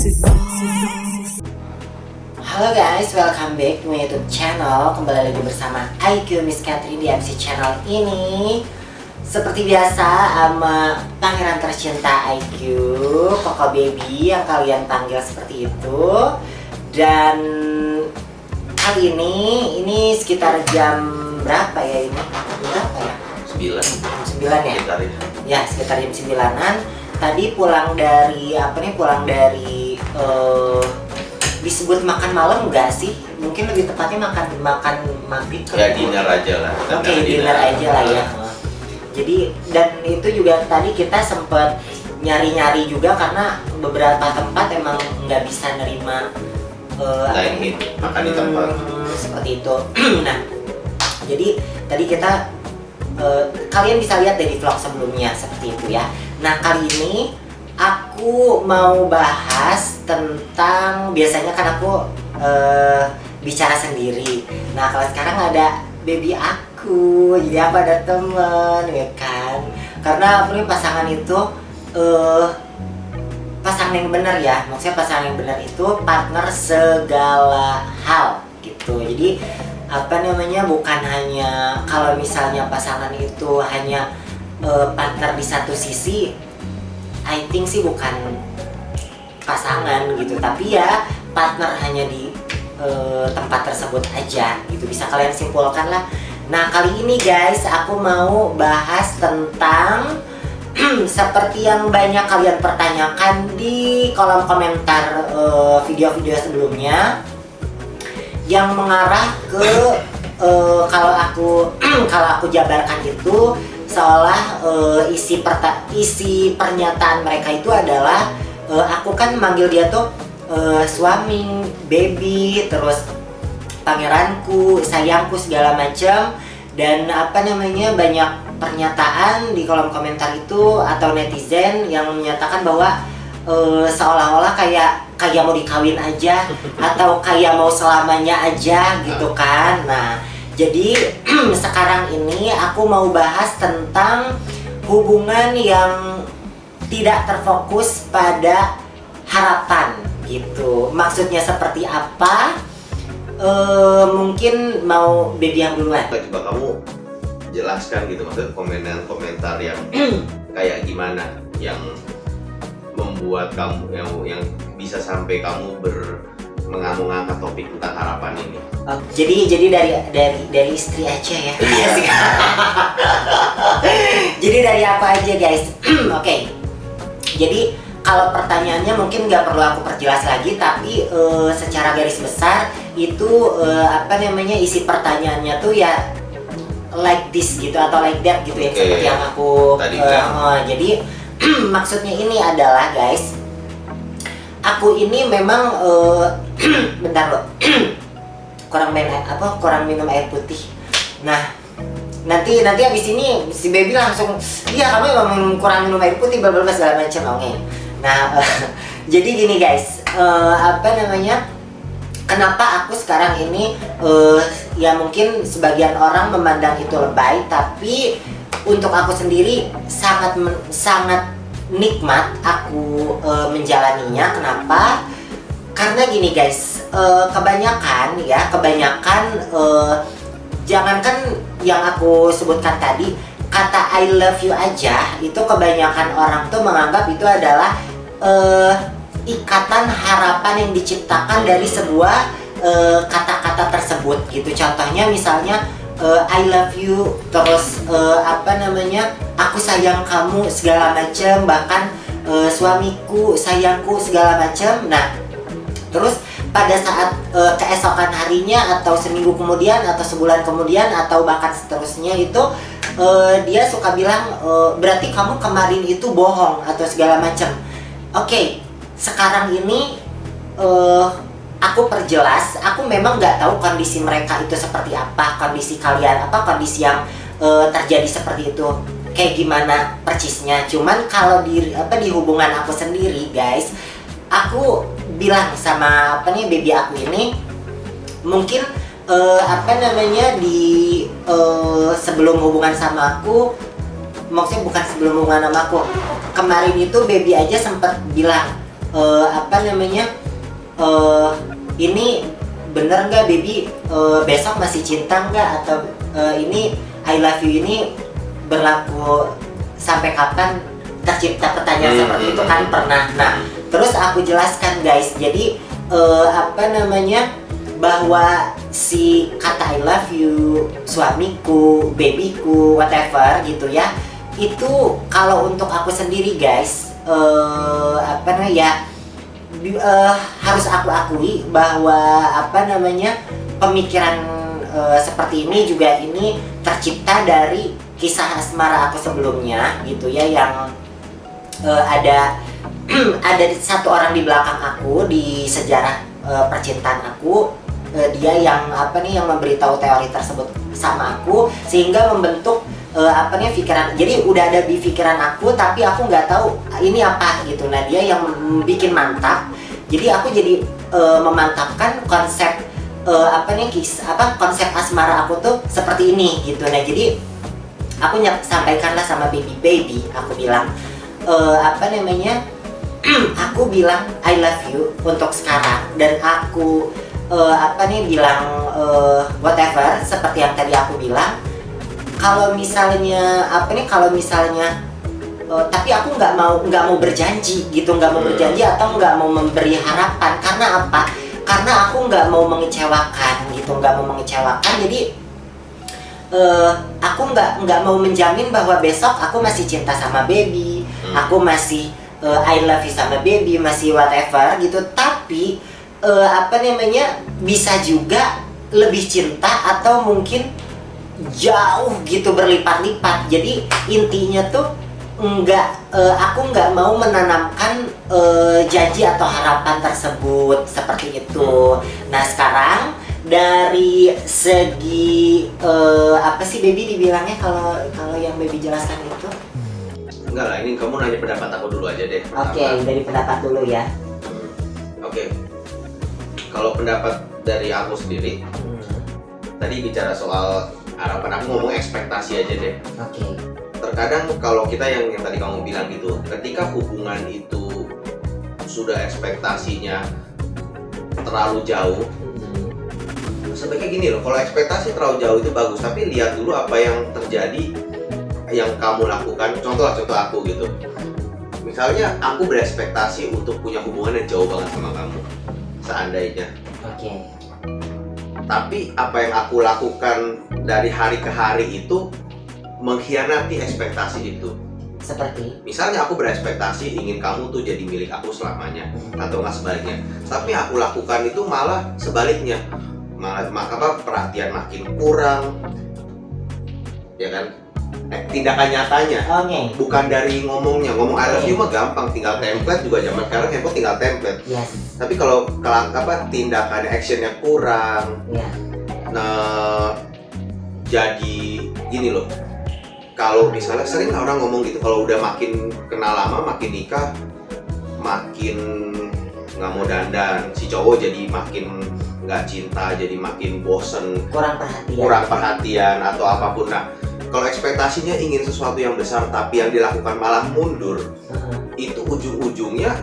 Halo guys, welcome back to my YouTube channel. Kembali lagi bersama IQ Miss Catherine di MC channel ini. Seperti biasa sama pangeran tercinta IQ, Koko Baby yang kalian panggil seperti itu. Dan kali ini sekitar jam berapa ya ini? Berapa ya? 9 ya? Ya, sekitar jam 9-an. Tadi pulang dari disebut makan malam enggak sih? Mungkin lebih tepatnya makan maghrib ya, dinner aja lah. Oke, dinner aja lah ya. Jadi dan itu juga tadi kita sempet nyari-nyari juga karena beberapa tempat emang nggak bisa nerima makan di tempat seperti itu. Nah, jadi tadi kita kalian bisa lihat dari vlog sebelumnya seperti itu ya. Nah, kali ini aku mau bahas tentang, biasanya kan aku bicara sendiri. Nah, kalau sekarang ada baby aku, jadi aku ada temen ya kan. Karena aku nih pasangan itu pasangan yang benar ya. Maksudnya pasangan yang benar itu partner segala hal gitu. Jadi bukan hanya kalau misalnya pasangan itu hanya partner di satu sisi, I think sih bukan pasangan gitu, tapi ya partner hanya di tempat tersebut aja gitu, bisa kalian simpulkan lah. Nah, kali ini guys aku mau bahas tentang seperti yang banyak kalian pertanyakan di kolom komentar video-video sebelumnya, yang mengarah ke kalau aku jabarkan itu seolah isi pernyataan mereka itu adalah aku kan manggil dia tuh suami, baby, terus pangeranku, sayangku segala macam. Dan banyak pernyataan di kolom komentar itu atau netizen yang menyatakan bahwa seolah-olah kayak mau dikawin aja atau kayak mau selamanya aja gitu kan. Nah, jadi sekarang ini aku mau bahas tentang hubungan yang tidak terfokus pada harapan gitu. Maksudnya seperti apa? Mungkin mau baby yang duluan. Coba kamu jelaskan gitu, maksudnya komentar yang kayak gimana yang membuat kamu yang bisa sampai kamu mengangkat topik tentang harapan ini. Jadi dari istri aja ya. Jadi dari apa aja guys. Oke. Jadi kalau pertanyaannya mungkin nggak perlu aku perjelas lagi, tapi secara garis besar itu isi pertanyaannya tuh ya like this gitu atau like that gitu ya, seperti yang aku tadi jadi maksudnya ini adalah guys, aku ini memang bentar loh. kurang minum air putih. Nah, nanti abis ini si baby langsung, iya kamu emang kurang minum air putih bla segala macam. Oke. Nah, jadi gini guys, kenapa aku sekarang ini ya mungkin sebagian orang memandang itu lebay, tapi untuk aku sendiri sangat nikmat aku menjalaninya. Kenapa? Karena gini guys, kebanyakan jangankan yang aku sebutkan tadi, kata I love you aja itu kebanyakan orang tuh menganggap itu adalah ikatan harapan yang diciptakan dari sebuah kata-kata tersebut gitu. Contohnya misalnya I love you, terus aku sayang kamu segala macam, bahkan suamiku, sayangku segala macam. Nah, terus pada saat keesokan harinya atau seminggu kemudian atau sebulan kemudian atau bahkan seterusnya itu dia suka bilang berarti kamu kemarin itu bohong atau segala macam. Oke, sekarang ini aku perjelas, aku memang nggak tahu kondisi mereka itu seperti apa, kondisi kalian kondisi yang terjadi seperti itu kayak gimana persisnya. Cuman kalau di hubungan aku sendiri guys, aku bilang sama baby aku ini, mungkin sebelum hubungan sama aku, maksudnya bukan sebelum hubungan sama aku, kemarin itu baby aja sempat bilang namanya, ini bener nggak baby, besok masih cinta nggak, atau ini I love you ini berlaku sampai kapan, tercipta pertanyaan seperti itu kan pernah. Nah terus aku jelaskan guys, jadi apa namanya, bahwa si kata I love you, suamiku, babyku, whatever gitu ya, itu kalau untuk aku sendiri guys, apa namanya ya, harus aku akui bahwa apa namanya, pemikiran seperti ini juga ini tercipta dari kisah asmara aku sebelumnya gitu ya, yang ada ada satu orang di belakang aku di sejarah percintaan aku, dia yang apa nih, yang memberitahu teori tersebut sama aku, sehingga membentuk apa nih pikiran. Jadi udah ada di pikiran aku tapi aku nggak tahu ini apa gitu. Nah dia yang bikin mantap, jadi aku jadi memantapkan konsep apa nih, konsep asmara aku tuh seperti ini gitu. Nah jadi aku sampaikanlah sama baby, aku bilang apa namanya, aku bilang I love you untuk sekarang, dan aku apa nih bilang whatever seperti yang tadi aku bilang. Kalau misalnya apa nih, kalau misalnya tapi aku nggak mau berjanji gitu, nggak mau berjanji atau nggak mau memberi harapan. Karena apa? Karena aku nggak mau mengecewakan gitu, nggak mau mengecewakan. Jadi aku nggak mau menjamin bahwa besok aku masih cinta sama baby, aku masih I love you sama baby, masih whatever gitu. Tapi apa namanya, bisa juga lebih cinta atau mungkin jauh gitu, berlipat-lipat. Jadi intinya tuh aku nggak mau menanamkan janji atau harapan tersebut seperti itu. Nah sekarang dari segi apa sih baby dibilangnya, kalau yang baby jelaskan itu? Enggak lah, ini kamu nanya pendapat aku dulu aja deh. Oke, dari pendapat dulu ya. Oke. Kalau pendapat dari aku sendiri, tadi bicara soal harapan, aku ngomong ekspektasi aja deh. Oke. Terkadang kalau kita yang tadi kamu bilang gitu, ketika hubungan itu sudah ekspektasinya terlalu jauh, sebaiknya gini loh, kalau ekspektasi terlalu jauh itu bagus, tapi lihat dulu apa yang terjadi, yang kamu lakukan. Contoh aku gitu, misalnya aku berekspektasi untuk punya hubungan yang jauh banget sama kamu, seandainya. Oke. Tapi apa yang aku lakukan dari hari ke hari itu mengkhianati ekspektasi itu. Seperti? Misalnya aku berekspektasi ingin kamu tuh jadi milik aku selamanya, atau nggak sebaliknya. Tapi aku lakukan itu malah sebaliknya, malah perhatian makin kurang, ya kan? Tindakan nyatanya, bukan dari ngomongnya. Ngomong I love you mah gampang, tinggal template juga. Zaman sekarang handphone tinggal template. Yes. Tapi kalau tindakannya, actionnya kurang, nah jadi gini loh. Kalau misalnya sering orang ngomong gitu, kalau udah makin kenal lama, makin nikah, makin nggak mau dandan, si cowok jadi makin nggak cinta, jadi makin bosen, kurang perhatian atau apapun. Nah, kalau ekspektasinya ingin sesuatu yang besar tapi yang dilakukan malah mundur, itu ujung-ujungnya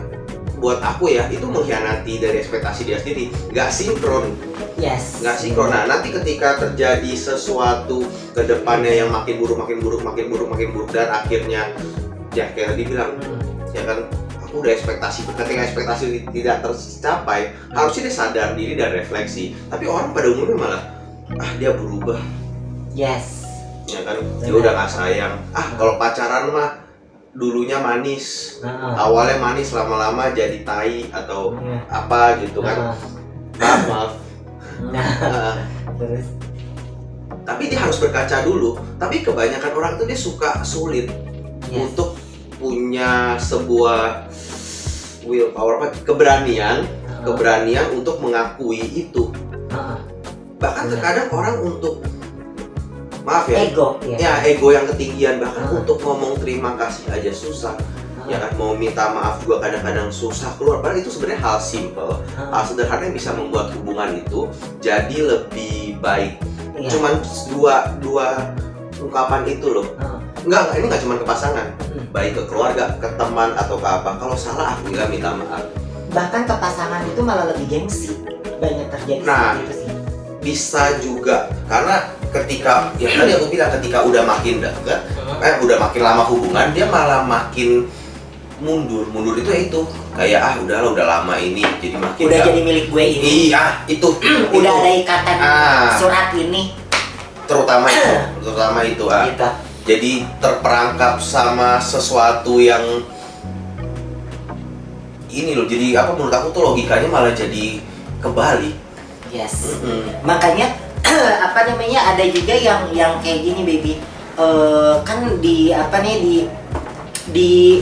buat aku ya, itu mengkhianati dari ekspektasi dia sendiri, nggak sinkron. Yes. Nggak sinkron. Nah, nanti ketika terjadi sesuatu ke depannya yang makin buruk, dan akhirnya ya kayak tadi bilang, ya kan, aku udah ekspektasi, ketika ekspektasi tidak tercapai, harusnya dia sadar diri dan refleksi. Tapi orang pada umumnya malah dia berubah. Yes. Ya kan, dia udah nggak sayang. Kalau pacaran mah dulunya manis, awalnya manis, lama-lama jadi tai atau apa gitu kan. Maaf. Terus. Tapi dia harus berkaca dulu. Tapi kebanyakan orang tuh dia suka sulit untuk punya sebuah willpower, keberanian untuk mengakui itu. Bahkan terkadang orang untuk ego, ego yang ketinggian, bahkan untuk ngomong terima kasih aja susah. Ya kan, mau minta maaf juga kadang-kadang susah keluar. Padahal itu sebenarnya hal simple, hal sederhana yang bisa membuat hubungan itu jadi lebih baik. Cuman dua ungkapan itu loh. Ini nggak cuma ke pasangan, baik ke keluarga, ke teman atau ke apa. Kalau salah aku bilang minta maaf. bahkan ke pasangan itu malah lebih gengsi. Banyak terjadi Nah, seperti itu sih. bisa juga karena ketika yang tadi aku bilang ketika udah makin dekat, udah makin lama hubungan dia malah makin mundur itu kayak udahlah udah lama ini jadi makin Udah jadi milik gue ini. iya itu Udah ada ikatan surat ini. terutama itu Gitu. jadi terperangkap sama sesuatu yang ini loh, jadi apa menurut aku tuh logikanya malah jadi kebalik. Yes. Makanya apa namanya ada juga yang kayak gini baby. Kan di apa nih di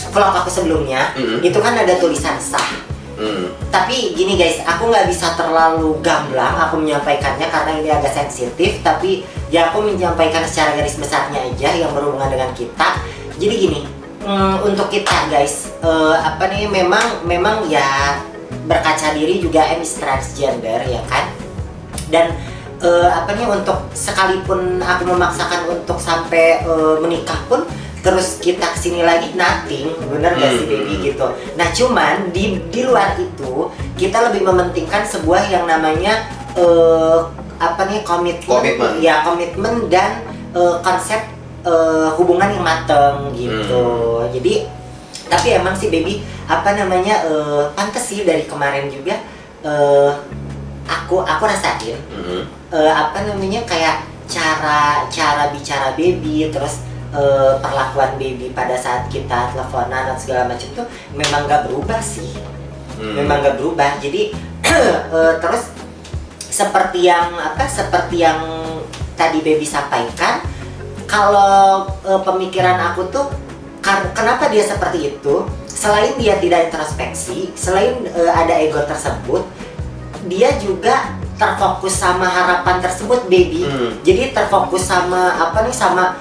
vlog aku sebelumnya itu kan ada tulisan sah. Tapi gini guys, aku nggak bisa terlalu gamblang aku menyampaikannya karena ini agak sensitif. Tapi ya aku menyampaikan secara garis besarnya aja yang berhubungan dengan kita. Jadi gini, untuk kita guys, apa nih memang ya berkaca diri juga is transgender ya kan. Dan apa nih untuk sekalipun aku memaksakan untuk sampai menikah pun terus kita kesini lagi nothing, bener gak sih baby gitu. Nah cuman di luar itu kita lebih mementingkan sebuah yang namanya apa nih komitmen ya, komitmen dan konsep hubungan yang mateng gitu. Jadi tapi emang sih baby apa namanya pantes sih dari kemarin juga aku rasain apa namanya kayak cara bicara baby, terus perlakuan baby pada saat kita teleponan dan segala macam tuh memang gak berubah sih. Memang gak berubah. Jadi terus seperti yang tadi baby sampaikan, kalau pemikiran aku tuh kenapa dia seperti itu, selain dia tidak introspeksi, selain ada ego tersebut, dia juga terfokus sama harapan tersebut baby. Jadi terfokus sama apa nih, sama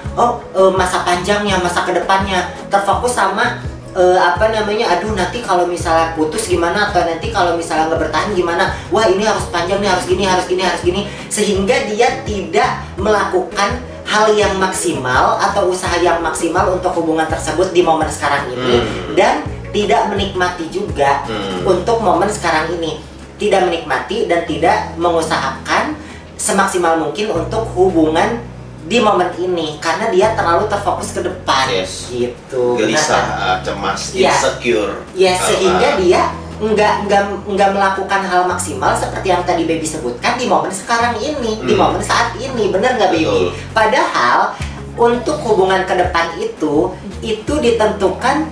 masa panjangnya, masa kedepannya, terfokus sama apa namanya, aduh nanti kalau misalnya putus gimana, atau nanti kalau misalnya nggak bertahan gimana, wah ini harus panjang nih, harus gini, sehingga dia tidak melakukan hal yang maksimal atau usaha yang maksimal untuk hubungan tersebut di momen sekarang ini, dan tidak menikmati juga untuk momen sekarang ini, tidak menikmati dan tidak mengusahakan semaksimal mungkin untuk hubungan di momen ini karena dia terlalu terfokus ke depan. Gitu. Gelisah, cemas, insecure. Ya, sehingga dia nggak melakukan hal maksimal seperti yang tadi baby sebutkan di momen sekarang ini, di momen saat ini, bener nggak baby? Padahal untuk hubungan ke depan itu ditentukan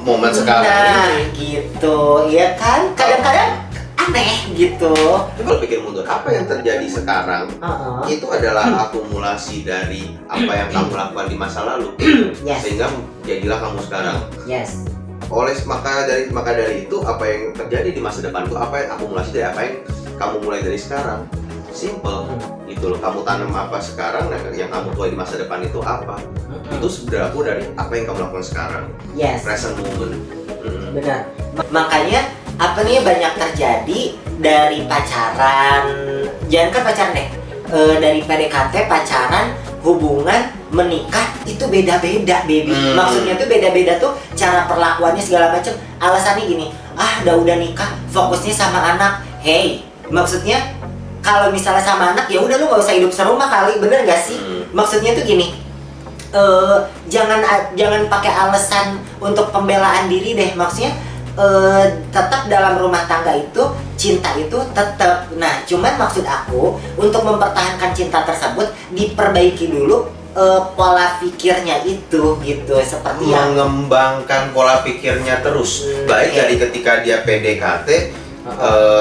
momen sekarang ini. Gitu, ya kan? Kadang-kadang aneh gitu. Kalau pikir mundur, apa yang terjadi sekarang itu adalah akumulasi dari apa yang kamu lakukan di masa lalu, sehingga jadilah kamu sekarang. Maka dari itu apa yang terjadi di masa depan itu apa yang akumulasi dari apa yang kamu mulai dari sekarang. Simple gitu loh. Kamu tanam apa sekarang, yang kamu tuai di masa depan itu apa? Itu berlaku dari apa yang kamu lakukan sekarang. Present moment. Benar. Makanya apa nih banyak terjadi dari pacaran, jangan pacaran deh, dari PDKT, pacaran, hubungan, menikah itu beda-beda baby. Maksudnya tuh beda-beda tuh cara perlakuannya segala macam. Alasannya gini, udah nikah fokusnya sama anak. Hey, maksudnya kalau misalnya sama anak ya udah lu nggak usah hidup serumah kali, bener nggak sih? Maksudnya tuh gini, jangan pakai alasan untuk pembelaan diri deh. Maksudnya tetap dalam rumah tangga itu cinta itu tetap. Nah, cuman maksud aku untuk mempertahankan cinta tersebut diperbaiki dulu pola pikirnya itu gitu, seperti yang mengembangkan pola pikirnya terus. Baik dari ketika dia PDKT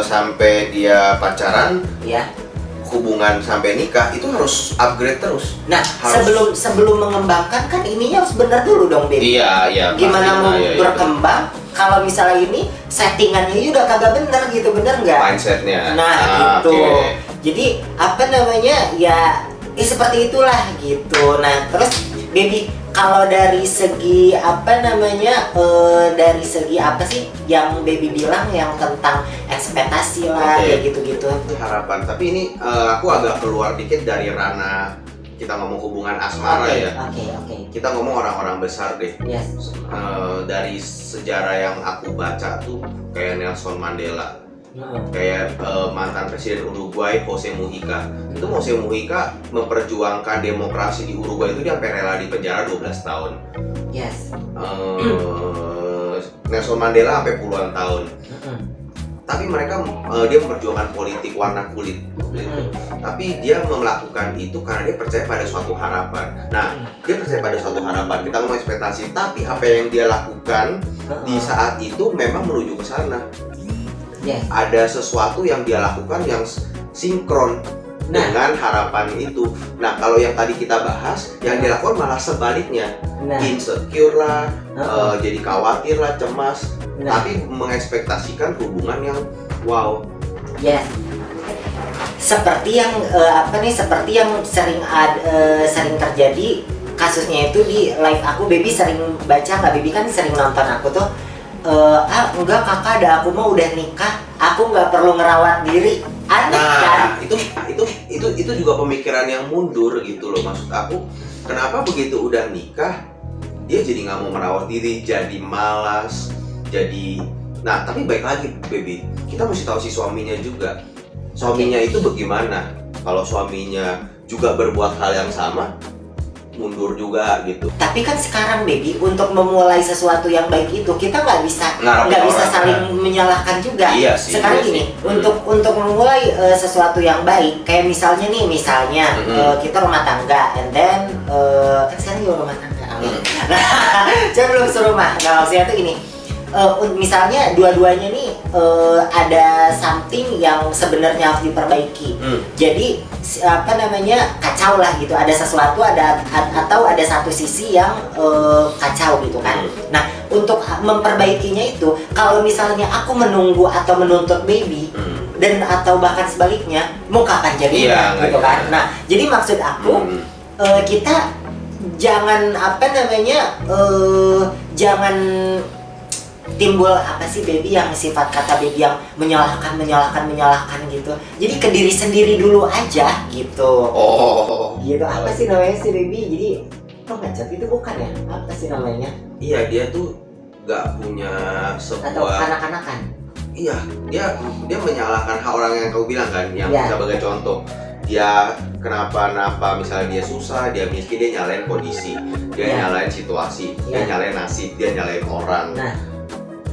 sampai dia pacaran, hubungan sampai nikah itu harus upgrade terus. Nah, sebelum mengembangkan kan ininya harus benar dulu dong, baby. Iya. Gimana mau berkembang kalau misalnya ini settingannya udah kagak bener gitu, bener nggak? Mindsetnya. Nah, gitu. Jadi apa namanya ya seperti itulah gitu. Nah, terus baby kalau dari segi apa namanya dari segi apa sih yang baby bilang yang tentang ekspektasi lah kayak gitu-gitu. Harapan. Tapi ini aku agak keluar dikit dari ranah kita ngomong hubungan asmara Oke, ya. oke. Kita ngomong orang-orang besar deh. Yes. Dari sejarah yang aku baca tuh kayak Nelson Mandela, kayak mantan presiden Uruguay Jose Mujica. Itu Jose Mujica memperjuangkan demokrasi di Uruguay itu dia sampai rela di penjara 12 tahun. Yes. Nelson Mandela sampai puluhan tahun. Tapi mereka dia memperjuangkan politik warna kulit gitu. Tapi dia melakukan itu karena dia percaya pada suatu harapan. Nah, dia percaya pada suatu harapan. Kita mau ekspektasi, tapi apa yang dia lakukan di saat itu memang menuju ke sana. Yes. Ada sesuatu yang dia lakukan yang sinkron dengan harapan itu. Nah, kalau yang tadi kita bahas, yang dia lakukan malah sebaliknya. Insecure lah, jadi khawatir lah, cemas, tapi mengekspektasikan hubungan yang wow. Yes. Seperti yang seperti yang sering terjadi kasusnya itu di live aku. Baby sering baca nggak? Baby kan sering nonton aku tuh. Enggak kakak, aku mau udah nikah, aku nggak perlu ngerawat diri. Aneh kan? Itu juga pemikiran yang mundur gitu loh. Maksud aku, kenapa begitu udah nikah dia jadi nggak mau merawat diri, jadi malas, jadi. Nah, tapi baik lagi baby, kita mesti tahu si suaminya juga. Suaminya itu bagaimana? Kalau suaminya juga berbuat hal yang sama, mundur juga gitu. Tapi kan sekarang baby, untuk memulai sesuatu yang baik itu kita nggak bisa saling menyalahkan juga. Iya sih, sekarang iya gini, sih. untuk memulai sesuatu yang baik, kayak misalnya kita rumah tangga, and then kan sekarang juga rumah tangga. Saya belum serumah. Nah, maksudnya tuh gini. Misalnya dua-duanya nih ada something yang sebenarnya harus diperbaiki. Jadi kacau lah gitu. Ada sesuatu atau ada satu sisi yang kacau gitu kan. Nah, untuk memperbaikinya itu, kalau misalnya aku menunggu atau menuntut baby dan atau bahkan sebaliknya, mau kapan jadinya gitu kan. Nah, jadi maksud aku kita jangan jangan timbul baby yang sifat kata baby yang menyalahkan gitu. Jadi ke diri sendiri dulu aja gitu. Gitu apa sih namanya sih baby? Jadi pengecut itu bukan ya? Apa sih namanya? Iya, dia tuh nggak punya sebuah atau kanak-kanakan. Iya, dia menyalahkan hal orang yang kau bilang kan, yang sebagai contoh. Dia kenapa misalnya dia susah, dia miskin, dia nyalain kondisi, dia nyalain situasi, dia nyalain nasib, dia nyalain orang.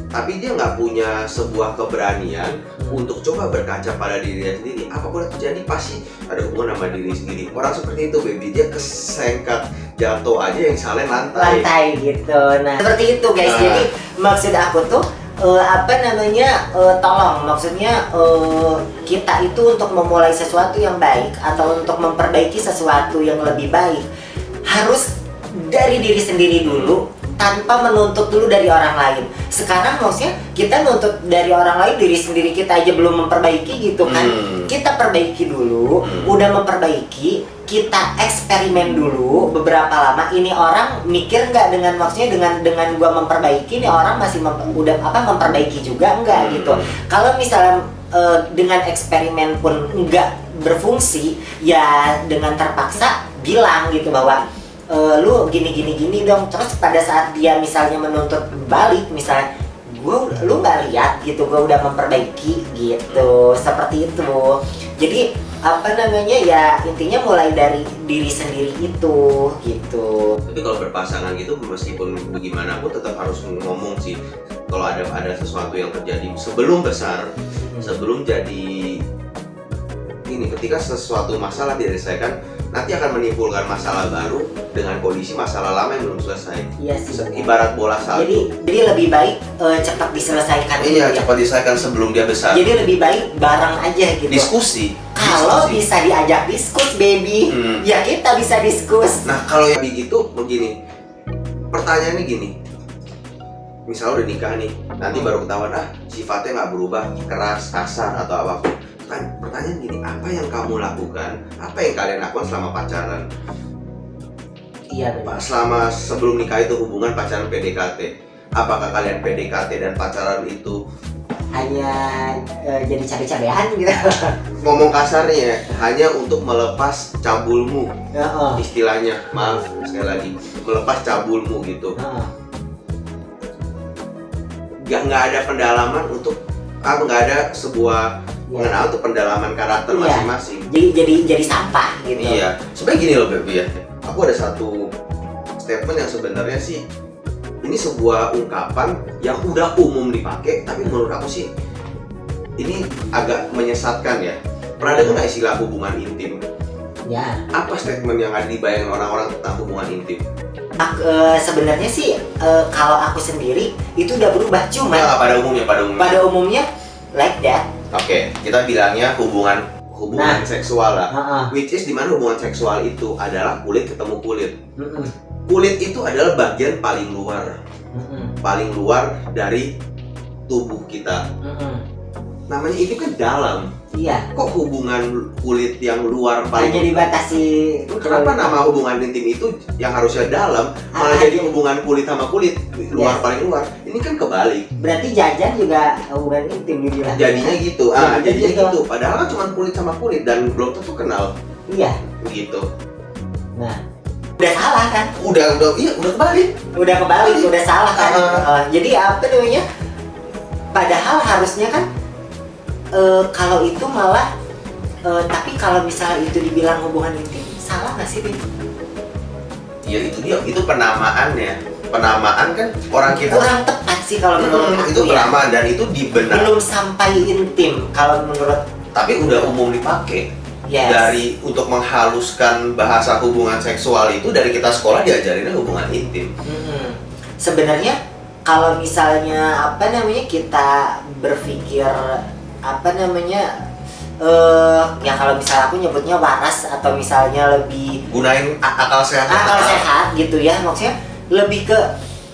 Tapi dia nggak punya sebuah keberanian untuk coba berkaca pada dirinya sendiri. Apapun yang terjadi pasti ada hubungan sama diri sendiri. Orang seperti itu baby, dia kesengkat jatuh aja yang salin lantai gitu. Nah, seperti itu guys. Jadi maksud aku tuh tolong, maksudnya kita itu untuk memulai sesuatu yang baik atau untuk memperbaiki sesuatu yang lebih baik harus dari diri sendiri dulu, tanpa menuntut dulu dari orang lain. Sekarang maksudnya kita nuntut dari orang lain, diri sendiri kita aja belum memperbaiki gitu kan. Kita perbaiki dulu, udah memperbaiki, kita eksperimen dulu beberapa lama. Ini orang mikir nggak dengan dengan gua memperbaiki, ini orang masih memperbaiki juga enggak gitu. Kalau misalnya dengan eksperimen pun nggak berfungsi, ya dengan terpaksa bilang gitu bahwa lu gini dong. Terus pada saat dia misalnya menuntut balik, misalnya lu nggak lihat gitu, gue udah memperbaiki gitu, seperti itu. Jadi ya intinya mulai dari diri sendiri itu gitu. Tapi kalau berpasangan gitu, meskipun bagaimanapun tetap harus ngomong sih. Kalau ada sesuatu yang terjadi sebelum besar, sebelum jadi ini, ketika sesuatu masalah tidak diselesaikan, nanti akan menimbulkan masalah baru dengan kondisi masalah lama yang belum selesai. Iya sih. Ibarat bola salju. Jadi lebih baik cepat diselesaikan. Iya, cepat diselesaikan sebelum dia besar. Jadi lebih baik bareng aja gitu. Diskusi. Kalau bisa diajak diskus baby, ya kita bisa diskus. Nah, kalau yang begitu begini. Pertanyaannya gini. Misal udah nikah nih, nanti baru ketahuan sifatnya nggak berubah, keras, kasar atau apapun. Pertanyaan gini, apa yang kamu lakukan? Apa yang kalian lakukan selama pacaran? Iya benar. Selama sebelum nikah itu hubungan pacaran PDKT. Apakah kalian PDKT dan pacaran itu hanya jadi cabe-cabean gitu. Ngomong kasarnya ya, hanya untuk melepas cabulmu, Heeh. istilahnya, maaf sekali lagi, melepas cabulmu gitu. Heeh. Nggak ada pendalaman untuk nggak ada sebuah pengenalan untuk pendalaman karakter Iya. masing-masing. Jadi sampah gitu. Iya, sebenarnya gini loh Baby ya, aku ada satu statement yang sebenarnya sih ini sebuah ungkapan yang udah umum dipakai, tapi menurut aku sih ini agak menyesatkan ya. Pernah dengar nggak istilah hubungan intim? Ya. Apa statement yang ada dibayangkan orang-orang tentang hubungan intim? Sebenarnya sih kalau aku sendiri itu udah berubah, cuma Nggak, pada umumnya. pada umumnya like that. Oke, kita bilangnya hubungan Nah. seksual lah. Heeh. Which is dimana hubungan seksual itu adalah kulit ketemu kulit. Mm-mm. Kulit itu adalah bagian paling luar dari tubuh kita. Mm-mm. Namanya ini kan dalam. Iya. Kok hubungan kulit yang luar Hanya paling dibatasi. Kenapa nama hubungan intim itu yang harusnya dalam malah Ah, jadi hubungan kulit sama kulit luar Yes. paling luar? Ini kan kebalik. Berarti jajan juga hubungan intim dibilang. Jadinya gitu. Jadinya Jadinya gitu. gitu. Padahal kan cuma kulit sama kulit dan belum tentu kenal Iya. gitu. Nah, udah salah kan? Udah kebalik. Udah kebalik, udah salah kan? Ah. Jadi apa namanya? Padahal harusnya kan kalau itu malah tapi kalau misalnya itu dibilang hubungan intim, salah nggak sih, Bin? Ya itu dia, itu penamaannya. Penamaan kan orang kita Kurang tepat sih kalau menurut aku itu ya. penamaan dan itu dibenar. Belum sampai intim kalau menurut. Tapi udah umum dipakai. Yes. Dari untuk menghaluskan bahasa hubungan seksual itu dari kita sekolah diajarinnya hubungan intim. Mm-mm. Sebenarnya kalau misalnya apa namanya kita berpikir apa namanya ya kalau misalnya aku nyebutnya waras atau misalnya lebih Gunain akal sehat. akal sehat gitu ya, maksudnya lebih ke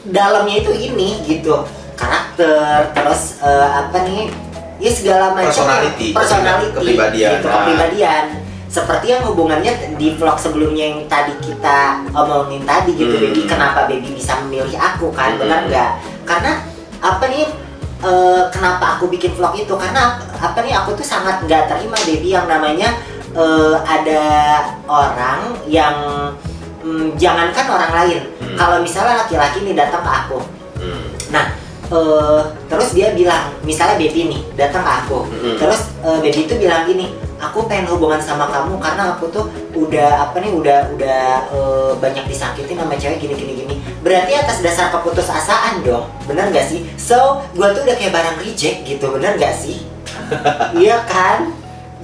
dalamnya itu ini gitu, karakter, terus apa nih ya segala macam Personality, kepribadian. gitu, kepribadian. Seperti yang hubungannya di vlog sebelumnya yang tadi kita omongin tadi gitu, Baby, kenapa Baby bisa memilih aku kan, benar nggak? Karena apa nih kenapa aku bikin vlog itu, karena apa nih aku tuh sangat nggak terima, Baby, yang namanya ada orang yang jangankan orang lain, kalau misalnya laki-laki nih datang ke aku, nah terus dia bilang, misalnya Baby nih datang ke aku, terus Baby itu bilang gini, aku pengen hubungan sama kamu karena aku tuh udah apa nih udah banyak disakitin sama cewek gini. Berarti atas dasar keputusasaan dong, bener nggak sih? So gue tuh udah kayak barang reject gitu, bener nggak sih? Iya kan?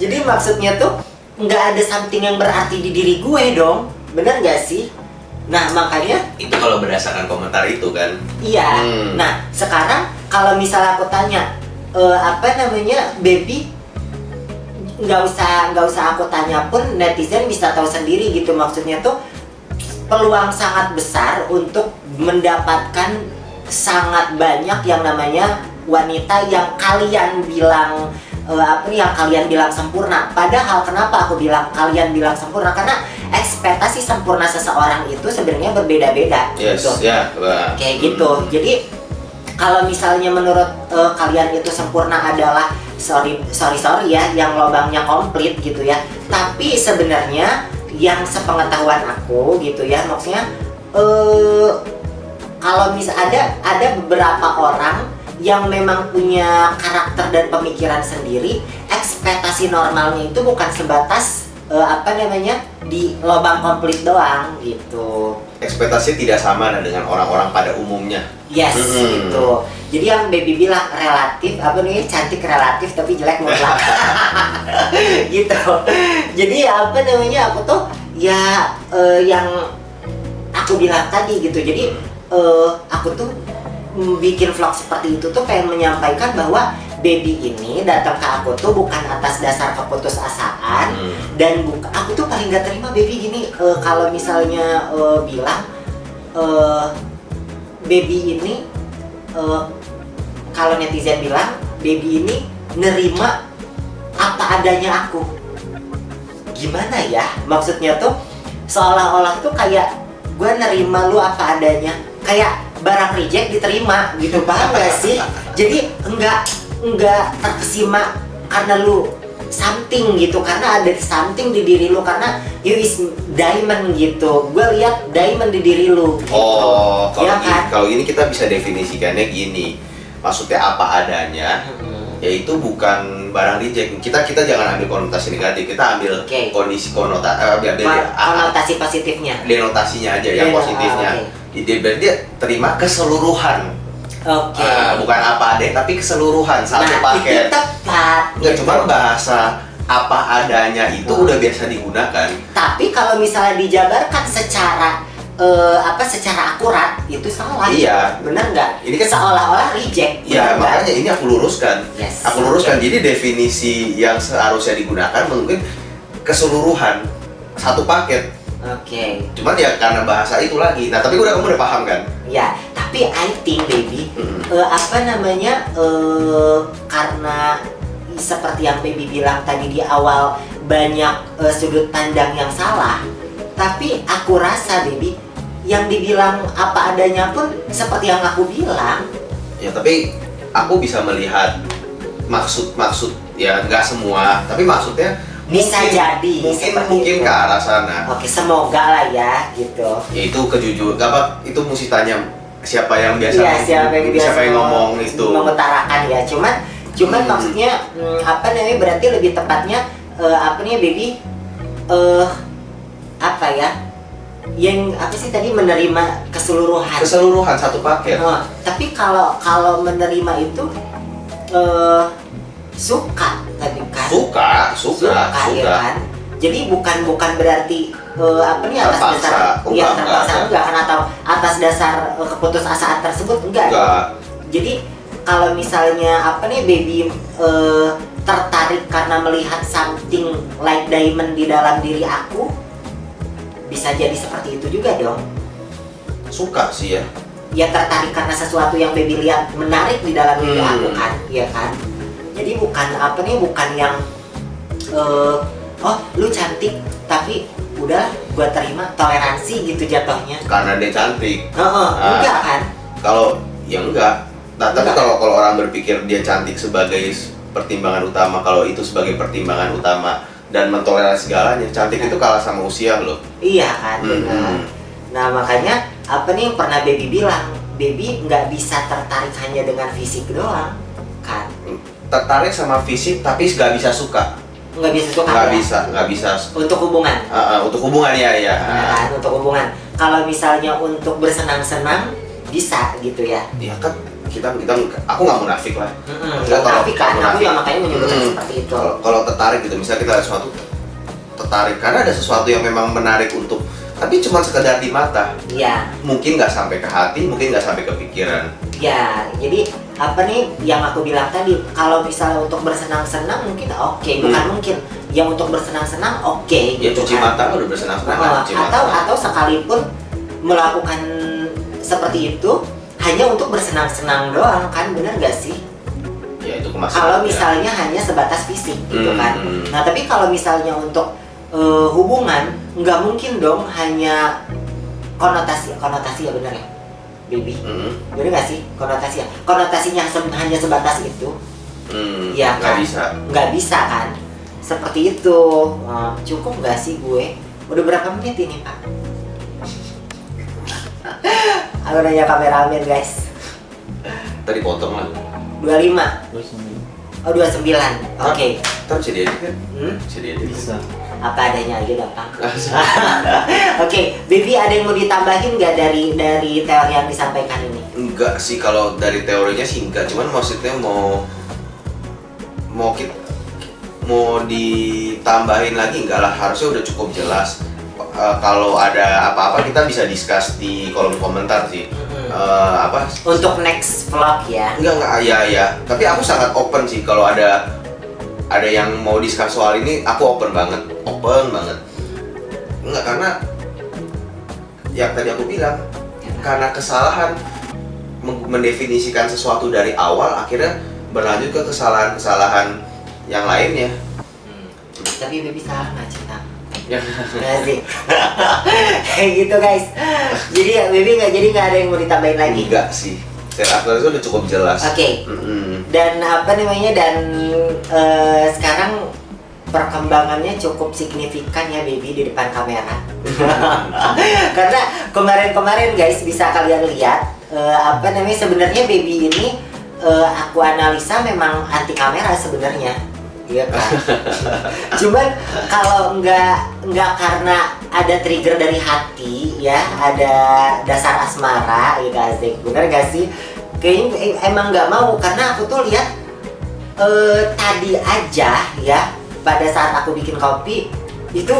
Jadi maksudnya tuh nggak ada something yang berarti di diri gue dong, bener nggak sih? Nah makanya Itu kalau berdasarkan komentar itu kan. iya. Nah sekarang kalau misalnya aku tanya apa namanya, Baby, nggak usah aku tanya pun netizen bisa tahu sendiri gitu, maksudnya tuh peluang sangat besar untuk mendapatkan sangat banyak yang namanya wanita yang kalian bilang yang kalian bilang sempurna. Padahal kenapa aku bilang kalian bilang sempurna, karena ekspektasi sempurna seseorang itu sebenarnya berbeda-beda. Yes, gitu. ya. Kayak gitu. Jadi kalau misalnya menurut kalian itu sempurna adalah sorry ya, yang lubangnya komplit gitu ya. Tapi sebenarnya yang sepengetahuan aku gitu ya, maksudnya kalau misalnya ada beberapa orang yang memang punya karakter dan pemikiran sendiri, ekspektasi normalnya itu bukan sebatas apa namanya di lubang komplit doang gitu. Ekspektasi tidak sama dengan orang-orang pada umumnya. Yes, gitu. Jadi yang Baby bilang relatif, apa nih, cantik relatif tapi jelek mutlak. Gitu. Jadi apa namanya, aku tuh ya yang aku bilang tadi gitu. Jadi aku tuh bikin vlog seperti itu tuh pengen menyampaikan bahwa Baby ini datang ke aku tuh bukan atas dasar keputusasaan, dan aku tuh paling gak terima Baby gini, kalau misalnya bilang Baby ini kalau netizen bilang Baby ini nerima apa adanya aku. Gimana ya maksudnya tuh, seolah-olah tuh kayak gue nerima lu apa adanya, kayak barang reject diterima gitu, paham gak sih? Jadi enggak, nggak terkesima karena lu something gitu, karena ada something di diri lu, karena you is diamond gitu. Gue lihat diamond di diri lu gitu. Oh, Ya kan? kalau ini kita bisa definisikannya gini. Maksudnya apa adanya, yaitu bukan barang reject. Kita jangan ambil konotasi negatif, kita ambil Oke. kondisi konotasi Positifnya. denotasinya aja yang positifnya. Jadi berarti dia terima keseluruhan. Oke. Bukan apa adanya tapi keseluruhan satu Nah, paket. itu tepat. Nggak gitu. cuma bahasa apa adanya itu udah biasa digunakan. Tapi kalau misalnya dijabarkan secara secara akurat itu salah. Iya. Bener nggak? Ini kan seolah-olah reject. Ya bener nggak? makanya ini aku luruskan. Yes. Aku luruskan. Jadi definisi yang seharusnya digunakan mungkin keseluruhan satu paket. Oke. Cuman ya karena bahasa itu lagi. Nah tapi kamu udah paham kan? Ya, tapi I think baby, karena seperti yang baby bilang tadi di awal banyak sudut pandang yang salah. Tapi aku rasa baby, yang dibilang apa adanya pun seperti yang aku bilang. Ya tapi aku bisa melihat maksud ya nggak semua. Tapi maksudnya Bisa jadi seperti mungkin itu. ke arah sana. Oke, semoga lah ya gitu. Ya itu kejujuran. Itu mesti tanya siapa yang biasa Iya, siapa yang ngomong itu. mengutarakan ya. Cuman maksudnya berarti lebih tepatnya baby yang apa sih tadi, menerima Keseluruhan satu paket. Tapi kalau menerima itu suka tadi kan, Suka. ya kan. Jadi bukan berarti atas Terpaksa. dasar terpaksa Enggak. enggak kan, atau atas dasar keputusasaan tersebut enggak. Jadi kalau misalnya baby tertarik karena melihat something like diamond di dalam diri aku, bisa jadi seperti itu juga dong. Suka sih ya. Ya tertarik karena sesuatu yang baby lihat menarik di dalam diri aku kan, ya kan. Jadi bukan yang oh lu cantik tapi udah gua terima, toleransi gitu jatuhnya. Karena dia cantik. Enggak kan? Kalau ya enggak. Nah, tapi Enggak. kalau orang berpikir dia cantik sebagai pertimbangan utama, kalau itu sebagai pertimbangan utama dan mentoleransi segalanya, cantik itu kalah sama usia loh. Iya kan, benar. Nah makanya yang pernah baby bilang, baby nggak bisa tertarik hanya dengan fisik doang kan. Tertarik sama fisik tapi nggak bisa suka. Nggak bisa suka Nggak bisa. untuk hubungan. Untuk hubungan ya. Ya kan, untuk hubungan. Kalau misalnya untuk bersenang-senang bisa gitu ya. Ya kan kita aku nggak munafik lah. Tapi kan aku yang makanya menyebutkan seperti itu. Kalau tertarik gitu, misalnya kita ada sesuatu tertarik karena ada sesuatu yang memang menarik untuk, tapi cuma sekedar di mata. Iya. Mungkin nggak sampai ke hati, mungkin nggak sampai ke pikiran. Ya, jadi yang aku bilang tadi, kalau misalnya untuk bersenang-senang mungkin oke, bukan mungkin. Yang untuk bersenang-senang oke, Ya gitu cuci kan. mata udah bersenang-senang. cuci mata. Atau sekalipun melakukan seperti itu hanya untuk bersenang-senang doang kan, bener gak sih? Ya itu kemasan. Kalau misalnya hanya sebatas fisik gitu kan. Hmm. Nah tapi kalau misalnya untuk hubungan, nggak mungkin dong hanya konotasi ya, bener ya baby? Bener nggak sih konotasinya hanya sebatas itu? Ya Nggak kan? bisa. Nggak bisa kan, seperti itu. Cukup nggak sih gue? Udah berapa menit ini pak? Aku nanya kameramen guys. Tadi potong lah. 25. Oh 29. Oke. Ntar bisa diedit kan? Bisa diedit. Bisa. Apa adanya aja gampang. Oke, baby ada yang mau ditambahin nggak dari teori yang disampaikan ini? Enggak sih, kalau dari teorinya sih enggak. Cuman maksudnya mau ditambahin lagi enggak lah, harusnya udah cukup jelas. Kalau ada apa-apa kita bisa discuss di kolom komentar sih. Untuk next vlog ya. Enggak ya. Tapi aku sangat open sih kalau ada yang mau discuss soal ini, aku open banget. Enggak, karena yang tadi aku bilang, karena kesalahan mendefinisikan sesuatu dari awal akhirnya berlanjut ke kesalahan yang lainnya. Tapi baby salah nggak cinta? Ya. Nggak sih. Kayak gitu guys. Jadi baby nggak ada yang mau ditambahin lagi. Enggak sih. Secara aktual itu udah cukup jelas. Oke. Mm-mm. Dan apa namanya, dan sekarang perkembangannya cukup signifikan ya baby di depan kamera. Karena kemarin guys bisa kalian lihat apa namanya, sebenarnya baby ini aku analisa memang anti kamera sebenarnya. Iya kan. Cuman kalau nggak karena ada trigger dari hati ya, ada dasar asmara ya Gazik, bener gak sih? Kayaknya emang nggak mau, karena aku tuh lihat tadi aja ya, pada saat aku bikin kopi itu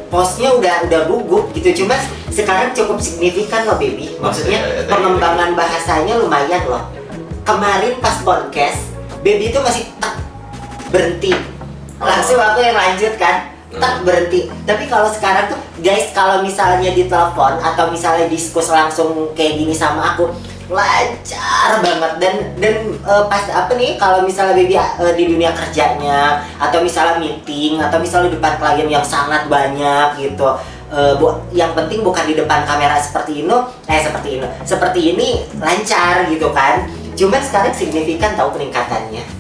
postnya udah gugup gitu. Cuma sekarang cukup signifikan loh baby, maksudnya pengembangan bahasanya lumayan loh. Kemarin pas podcast baby itu masih berhenti, langsung aku yang lanjut kan, berhenti. Tapi kalau sekarang tuh guys, kalau misalnya ditelepon atau misalnya diskus langsung kayak gini sama aku, lancar banget. Dan pas apa nih, kalau misalnya baby di dunia kerjanya atau misalnya meeting atau misalnya di depan klien yang sangat banyak gitu, yang penting bukan di depan kamera seperti ini lancar gitu kan. Cuman sekarang signifikan tahu peningkatannya.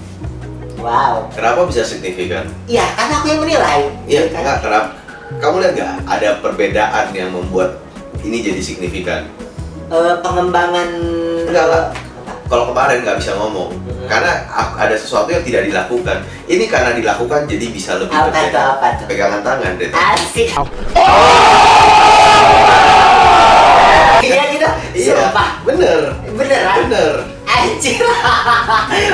Wow. Kenapa bisa signifikan? Iya, karena aku yang menilai. Iya, kan? enggak, kenapa? Kamu lihat nggak ada perbedaan yang membuat ini jadi signifikan? Pengembangan. Enggak. Kalau kemarin nggak bisa ngomong, karena ada sesuatu yang tidak dilakukan. Ini karena dilakukan jadi bisa lebih berbeda. Apa tuh? Pegangan tangan deh. Asik. Iya gitu. Iya. Sumpah. Beneran. Bener. Anjir.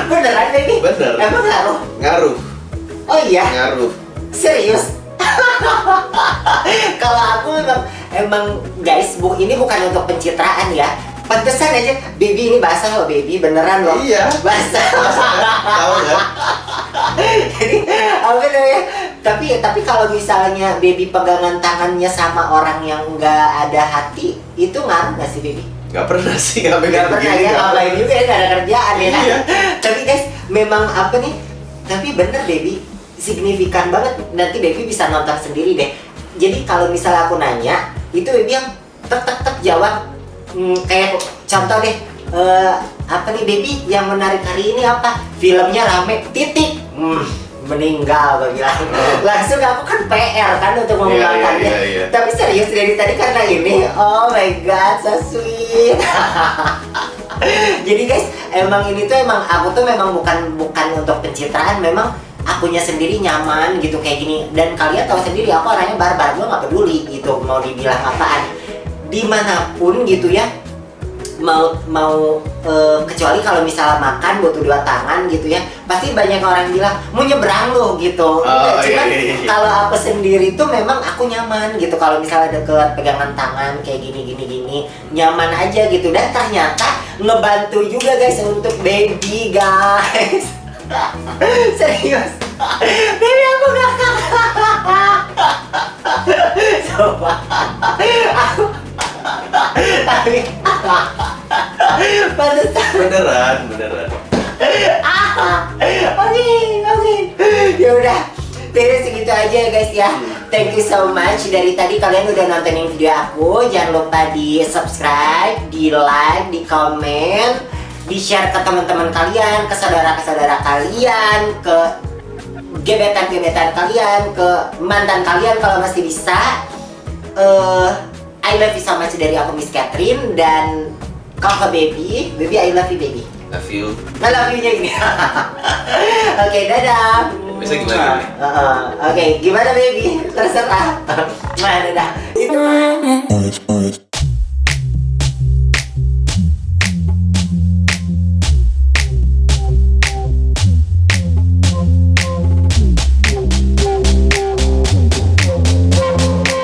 Beneran baby. Bener. Emang ngaruh? Ngaruh. Oh iya. Ngaruh. Serius? Kalau aku emang guys, ini bukan untuk pencitraan ya. Pantesan aja baby ini basah loh baby, beneran loh. Iya. Basah. Tahu nggak? Jadi apa namanya? Tapi kalau misalnya baby pegangan tangannya sama orang yang nggak ada hati, itu ngaruh nggak sih baby? Nggak pernah sih, nggak Nggak pernah ya, ngapain juga ya, nggak ada kerjaan ya. Iya. Tapi guys, memang apa nih? Tapi bener baby, signifikan banget. Nanti baby bisa nonton sendiri deh. Jadi kalau misalnya aku nanya, itu baby yang tek jawab. Kayak contoh deh, apa nih baby yang menarik hari ini apa? Filmnya rame, titik. Meninggal gue bilang. Langsung aku kan PR kan untuk mengulangkannya. Iya. Tapi serius dari tadi karena ini, oh my god, so sweet. Jadi guys, emang ini tuh aku tuh memang bukan untuk pencitraan, memang akunya sendiri nyaman gitu kayak gini. Dan kalian tahu sendiri aku orangnya barbar, gue nggak peduli gitu mau dibilang apaan. Dimanapun gitu ya, mau kecuali kalau misalnya makan butuh 2 tangan gitu ya, pasti banyak orang bilang mau nyebrang loh gitu. Cuman kalau aku sendiri tuh memang aku nyaman gitu, kalau misalnya deket pegangan tangan kayak gini nyaman aja gitu. Dan ternyata ngebantu juga guys untuk baby guys. Serius, baby aku ngakak. Coba aku tapi Beneran. Oke. Ya udah, terus segitu aja ya guys ya. Thank you so much. Dari tadi kalian udah nontonin video aku. Jangan lupa di subscribe, di like, di komen, di share ke teman-teman kalian, ke saudara-saudara kalian, ke gebetan-gebetan kalian, ke mantan kalian kalau masih bisa. I love you so much dari aku Miss Catherine, dan kakak baby I love you baby. Love you. I love you nya ini. Oke, dadah. Bisa gimana? Oke, gimana baby? Terserah. Dadah. Itu.